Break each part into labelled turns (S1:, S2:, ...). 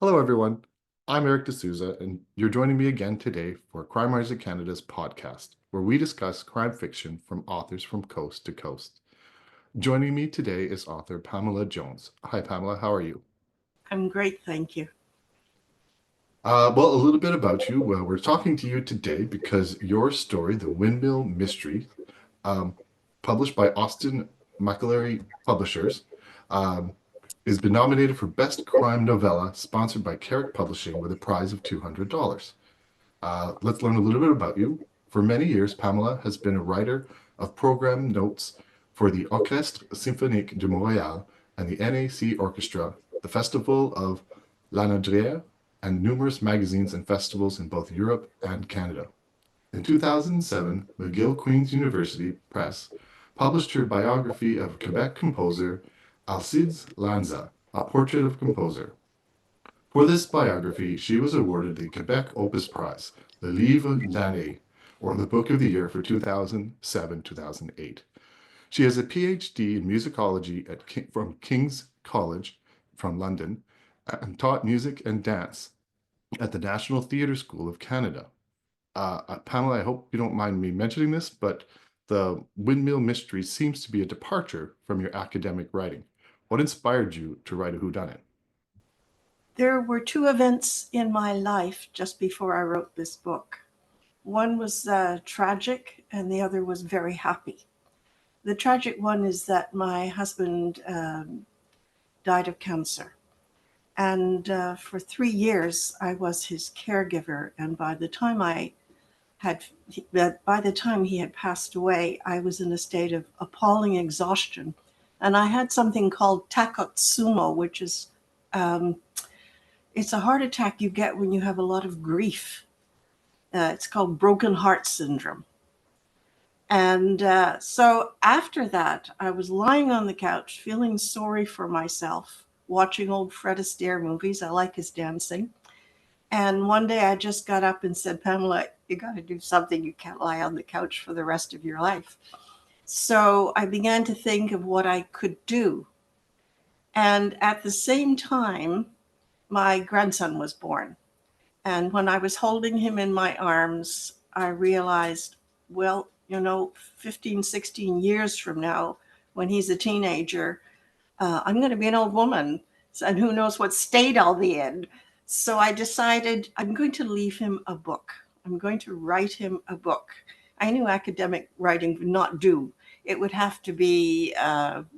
S1: Hello, everyone. I'm Eric D'Souza, and you're joining me again today for Crime Writers of Canada's podcast, where we discuss crime fiction from authors from coast to coast. Joining me today is author Pamela Jones. Hi, Pamela. How are you?
S2: I'm great, thank you.
S1: Well, a little bit about you. Well, we're talking to you today because your story, The Windmill Mystery, um, published by Austin McGill Publishers, um, has been nominated for Best Crime Novella, sponsored by Carrick Publishing with a prize of $200. Let's learn a little bit about you. For many years, Pamela has been a writer of program notes for the Orchestre symphonique de Montréal and the NAC Orchestra, the Festival of Lanaudière, and numerous magazines and festivals in both Europe and Canada. In 2007, McGill-Queen's University Press published her biography of Quebec composer Alcides Lanza, A Portrait of Composer. For this biography, she was awarded the Quebec Opus Prize, the Livre l'année, or the Book of the Year for 2007-2008. She has a PhD in musicology from King's College from London and taught music and dance at the National Theatre School of Canada. Pamela, I hope you don't mind me mentioning this, but the Windmill Mystery seems to be a departure from your academic writing. What inspired you to write a whodunit?
S2: There were two events in my life just before I wrote this book. One was tragic, and the other was very happy. The tragic one is that my husband died of cancer. And for 3 years, I was his caregiver. And by the time he had passed away, I was in a state of appalling exhaustion. And I had something called takotsubo, which is um, it's a heart attack you get when you have a lot of grief. It's called broken heart syndrome. And so after that, I was lying on the couch feeling sorry for myself, watching old Fred Astaire movies. I like his dancing. And one day I just got up and said, Pamela, you got to do something. You can't lie on the couch for the rest of your life. So I began to think of what I could do. And at the same time, my grandson was born. And when I was holding him in my arms, I realized, well, 15, 16 years from now, when he's a teenager, I'm going to be an old woman. And who knows what state I'll be in. So I decided I'm going to leave him a book. I'm going to write him a book. I knew academic writing would not do. It would have to be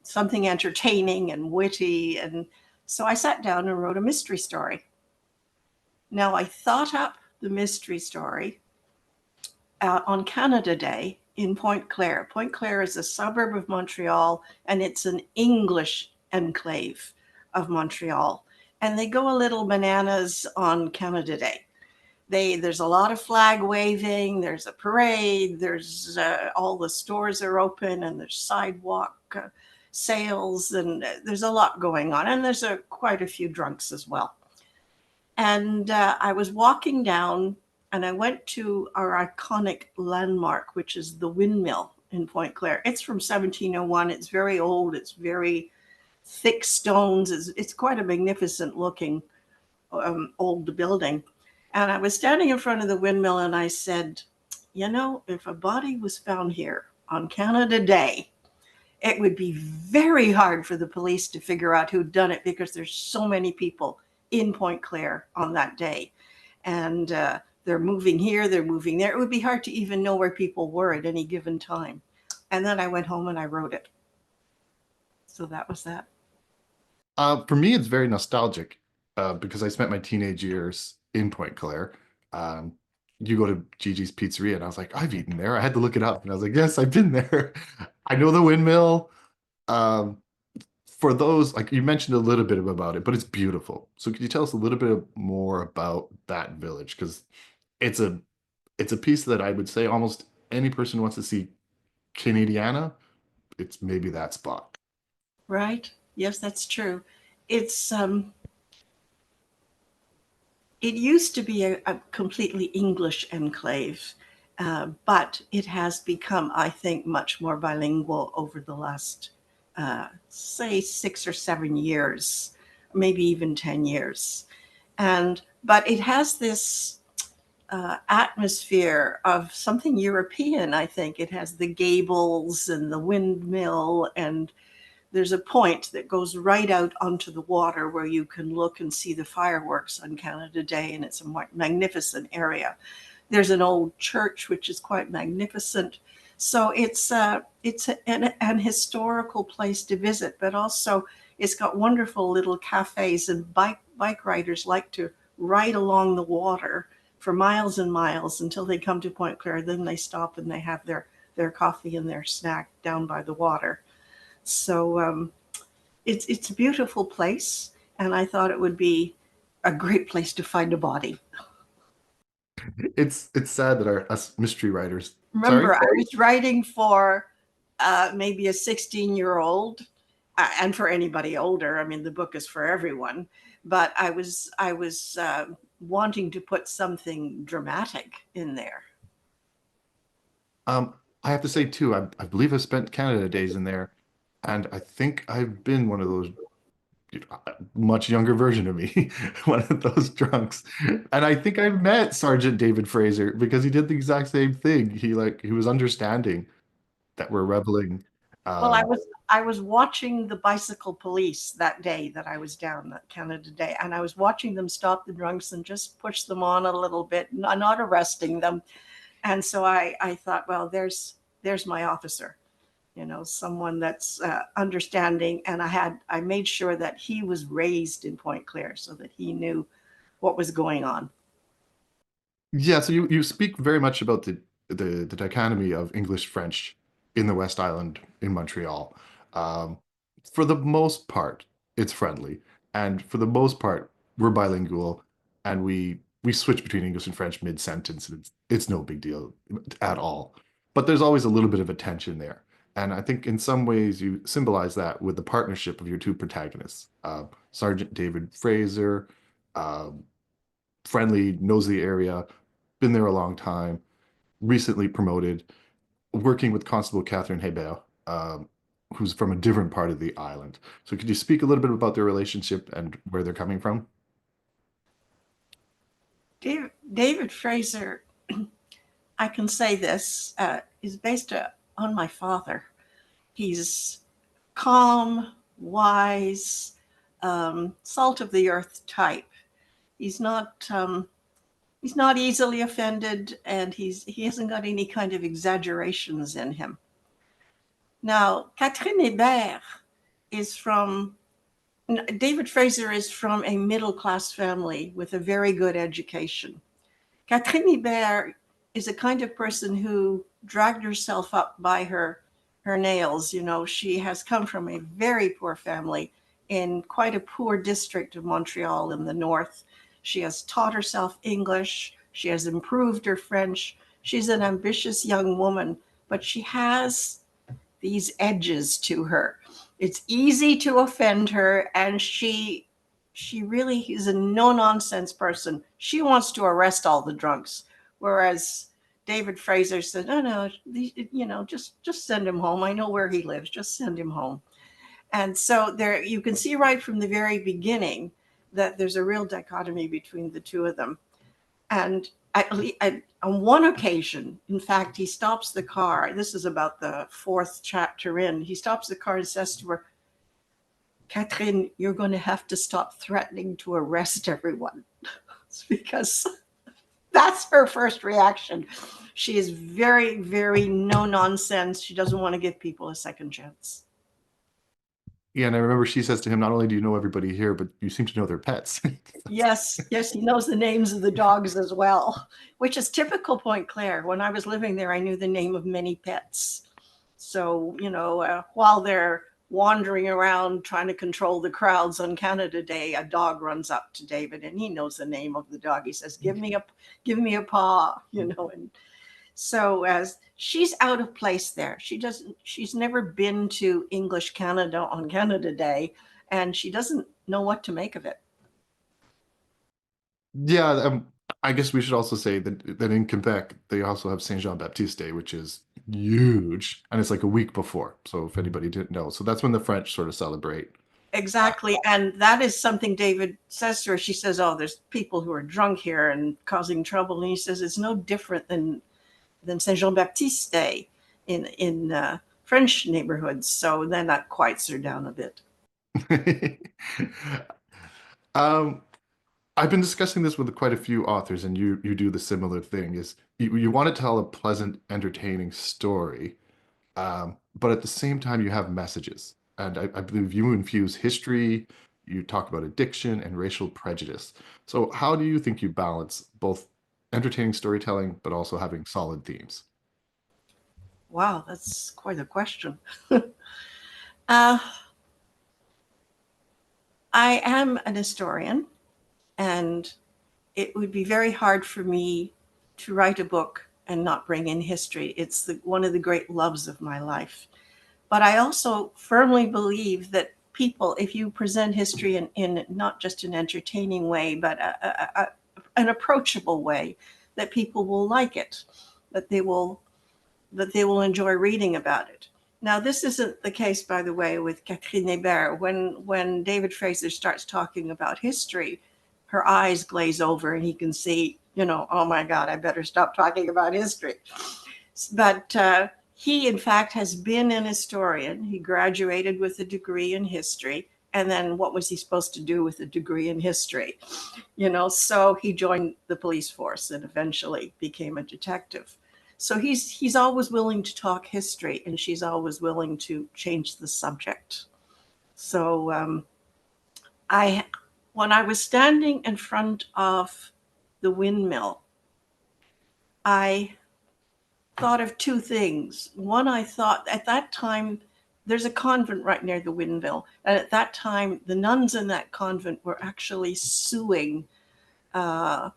S2: something entertaining and witty. And so I sat down and wrote a mystery story. Now, I thought up the mystery story on Canada Day in Pointe Claire. Pointe Claire is a suburb of Montreal, and it's an English enclave of Montreal. And they go a little bananas on Canada Day. There's a lot of flag waving, there's a parade, there's all the stores are open, and there's sidewalk sales, and there's a lot going on. And there's quite a few drunks as well. And I was walking down and I went to our iconic landmark, which is the windmill in Pointe Claire. It's from 1701. It's very old. It's very thick stones. It's quite a magnificent looking old building. And I was standing in front of the windmill and I said, if a body was found here on Canada Day, it would be very hard for the police to figure out who'd done it because there's so many people in Pointe Claire on that day. And they're moving here, they're moving there. It would be hard to even know where people were at any given time. And then I went home and I wrote it. So that was that.
S1: For me, it's very nostalgic because I spent my teenage years in Pointe Claire. Um, you go to Gigi's Pizzeria, and I was like, I've eaten there. I had to look it up, and I was like, yes, I've been there. I know the windmill. Um, for those, like you mentioned a little bit about it, but it's beautiful. So could you tell us a little bit more about that village? Because it's a it's a piece that I would say almost any person who wants to see Canadiana, it's maybe that spot.
S2: Right? Yes, that's true. It's it used to be a completely English enclave, but it has become, I think, much more bilingual over the last, say, 6 or 7 years, maybe even 10 years. And but it has this atmosphere of something European. I think it has the gables and the windmill, and there's a point that goes right out onto the water where you can look and see the fireworks on Canada Day, and it's a magnificent area. There's an old church which is quite magnificent. So an historical place to visit, but also it's got wonderful little cafes, and bike riders like to ride along the water for miles and miles until they come to Point Claire. Then they stop and they have their coffee and their snack down by the water. So it's a beautiful place, and I thought it would be a great place to find a body.
S1: It's sad that our us mystery writers. Sorry.
S2: Remember, I was writing for maybe a 16-year-old, and for anybody older. I mean, the book is for everyone. But I was wanting to put something dramatic in there.
S1: I have to say too, I believe I've spent Canada days in there, and I think I've been one of those much younger version of me, one of those drunks. And I think I met Sergeant David Fraser because he did the exact same thing. He was understanding that we're reveling.
S2: Well,
S1: Um,
S2: I was watching the bicycle police that day that I was down that Canada Day, and I was watching them stop the drunks and just push them on a little bit, not arresting them. And so I thought, well, there's my officer, someone that's understanding. And I made sure that he was raised in Point Claire so that he knew what was going on.
S1: yeah, so you speak very much about the dichotomy of English French in the West Island in Montreal. Um, for the most part, it's friendly, and for the most part, we're bilingual, and we switch between English and French mid-sentence, and it's no big deal at all. But there's always a little bit of a tension there, and I think in some ways you symbolize that with the partnership of your two protagonists, Sergeant David Fraser, um, friendly, knows the area, been there a long time, recently promoted, working with Constable Catherine Hebert, who's from a different part of the island. So could you speak a little bit about their relationship and where they're coming from?
S2: David Fraser, I can say this, is based on my father. He's calm, wise, salt of the earth type. He's not he's not easily offended, and he hasn't got any kind of exaggerations in him. Now, Catherine Hébert is from David Fraser is from a middle class family with a very good education. Catherine Hébert is a kind of person who dragged herself up by her nails. She has come from a very poor family in quite a poor district of Montreal in the north. She has taught herself English. She has improved her French. She's an ambitious young woman, but she has these edges to her. It's easy to offend her, and she really is a no nonsense person. She wants to arrest all the drunks, whereas David Fraser said, "No, no, just send him home. I know where he lives. Just send him home." And so there, you can see right from the very beginning that there's a real dichotomy between the two of them. And on one occasion, in fact, he stops the car. This is about the fourth chapter in. He stops the car and says to her, "Catherine, you're going to have to stop threatening to arrest everyone." It's because that's her first reaction. She is very, very no nonsense. She doesn't want to give people a second chance.
S1: Yeah, and I remember she says to him, not only do you know everybody here, but you seem to know their pets.
S2: Yes, yes, he knows the names of the dogs as well, which is typical Point Claire. When I was living there, I knew the name of many pets. So, while they're wandering around trying to control the crowds on Canada Day, a dog runs up to David and he knows the name of the dog. He says, give me a paw, and so as she's out of place there. She's never been to English Canada on Canada Day, and she doesn't know what to make of it.
S1: Yeah, I guess we should also say that in Quebec they also have Saint Jean Baptiste Day, which is huge, and it's like a week before. So if anybody didn't know, so that's when the French sort of celebrate.
S2: exactly. And that is something David says to her. She says, "Oh, there's people who are drunk here and causing trouble." And he says, "It's no different than Saint Jean Baptiste Day in French neighborhoods." So then that quiets her down a bit.
S1: um, I've been discussing this with quite a few authors, and you do the similar thing. Is you want to tell a pleasant, entertaining story, but at the same time you have messages. And I believe you infuse history, you talk about addiction and racial prejudice. So how do you think you balance both entertaining storytelling but also having solid themes?
S2: Wow, that's quite a question. uh, I am an historian, and it would be very hard for me to write a book and not bring in history. It's one of the great loves of my life. But I also firmly believe that people, if you present history in not just an entertaining way, but an approachable way, that people will like it, that they will enjoy reading about it. Now, this isn't the case, by the way, with Catherine Hébert. When David Fraser starts talking about history, her eyes glaze over, and he can see, oh my God, I better stop talking about history. But he, in fact, has been an historian. He graduated with a degree in history. And then what was he supposed to do with a degree in history? So he joined the police force and eventually became a detective. So he's always willing to talk history, and she's always willing to change the subject. So I when I was standing in front of the windmill, I thought of two things. One, I thought at that time, there's a convent right near the windmill. And at that time, the nuns in that convent were actually suing uh,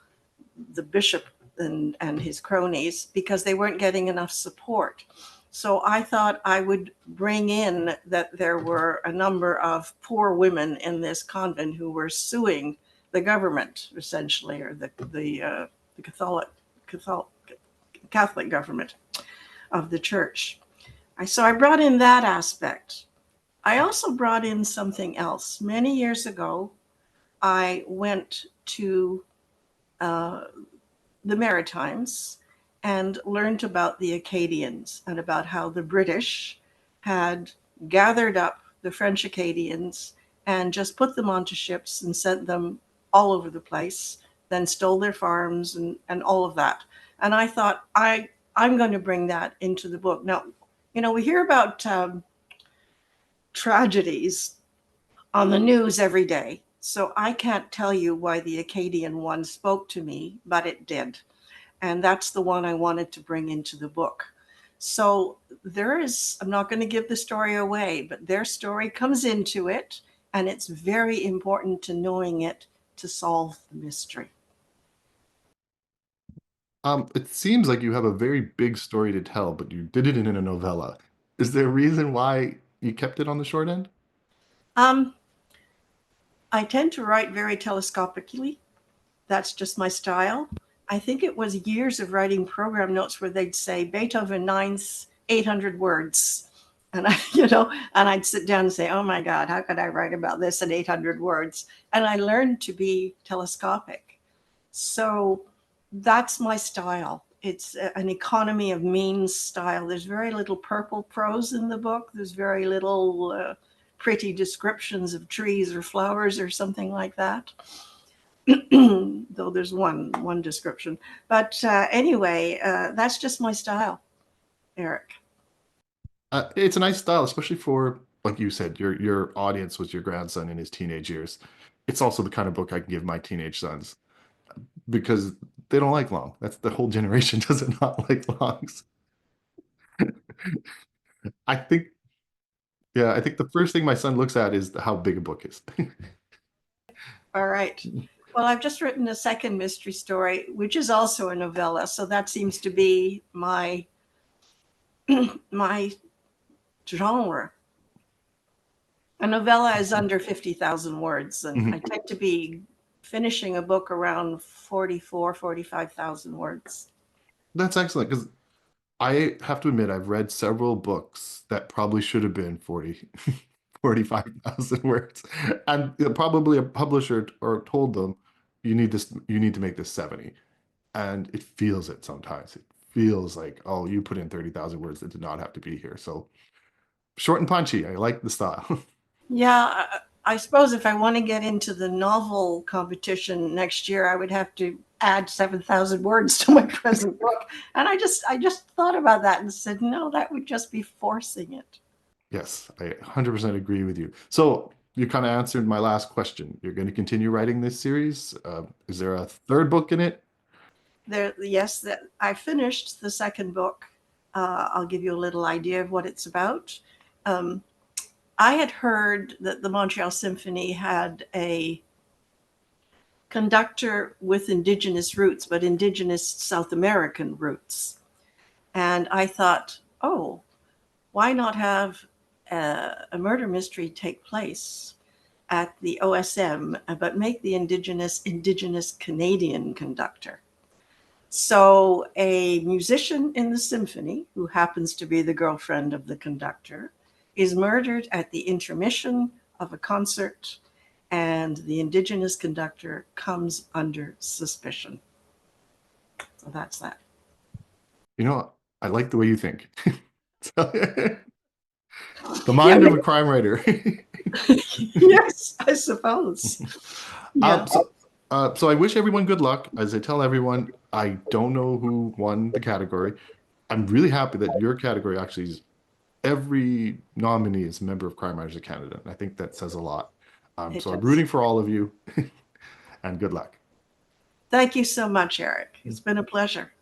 S2: the bishop and his cronies because they weren't getting enough support. So I thought I would bring in that there were a number of poor women in this convent who were suing the government, essentially, or the Catholic government of the church. So I brought in that aspect. I also brought in something else. Many years ago, I went to uh, the Maritimes and learned about the Acadians and about how the British had gathered up the French Acadians and just put them onto ships and sent them all over the place, then stole their farms and all of that. And I thought, I'm going to bring that into the book. Now, we hear about tragedies on the news every day. So I can't tell you why the Acadian one spoke to me, but it did. And that's the one I wanted to bring into the book. So I'm not going to give the story away, but their story comes into it, and it's very important to knowing it to solve the mystery.
S1: It seems like you have a very big story to tell, but you did it in a novella. Is there a reason why you kept it on the short end?
S2: Um, I tend to write very telescopically. That's just my style. I think it was years of writing program notes where they'd say Beethoven ninth, 800 words. And and I'd sit down and say, oh my God, how could I write about this in 800 words? And I learned to be telescopic. So that's my style. It's an economy of means style. There's very little purple prose in the book. There's very little pretty descriptions of trees or flowers or something like that. Though there's one description. But anyway, that's just my style, Eric.
S1: It's a nice style, especially for, like you said, your audience was your grandson in his teenage years. It's also the kind of book I can give my teenage sons because they don't like long. That's the whole generation does not like longs. I think, yeah, I think the first thing my son looks at is how big a book is.
S2: All right. Well, I've just written a second mystery story, which is also a novella. So that seems to be my genre. A novella is under 50,000 words, and I tend to be finishing a book around 45,000 words.
S1: That's excellent because I have to admit I've read several books that probably should have been 40, 45,000 words. And probably a publisher or told them, you need to make this 70. And it feels it sometimes. It feels like, oh, you put in 30,000 words that did not have to be here. So short and punchy. I like the style.
S2: Yeah, I suppose if I want to get into the novel competition next year, I would have to add 7,000 words to my present book. And I just thought about that and said, no, that would just be forcing it.
S1: Yes, I 100% agree with you. So you kind of answered my last question. You're going to continue writing this series. Is there a third book in it?
S2: There, yes, that I finished the second book. I'll give you a little idea of what it's about. Um, I had heard that the Montreal Symphony had a conductor with Indigenous roots, but Indigenous South American roots. And I thought, oh, why not have a murder mystery take place at the OSM, but make the Indigenous Canadian conductor? So a musician in the symphony, who happens to be the girlfriend of the conductor, is murdered at the intermission of a concert, and the Indigenous conductor comes under suspicion. So that's that.
S1: You know, I like the way you think. The
S2: Yeah,
S1: mind of a crime writer.
S2: yes, I suppose. Yeah.
S1: Um, so, so I wish everyone good luck. As I tell everyone, I don't know who won the category. I'm really happy that your category actually is every nominee is a member of Crime Writers of Canada. And I think that says a lot.
S2: It
S1: So I'm
S2: does.
S1: rooting for all of you and good luck.
S2: Thank you so much, Eric. It's been a pleasure.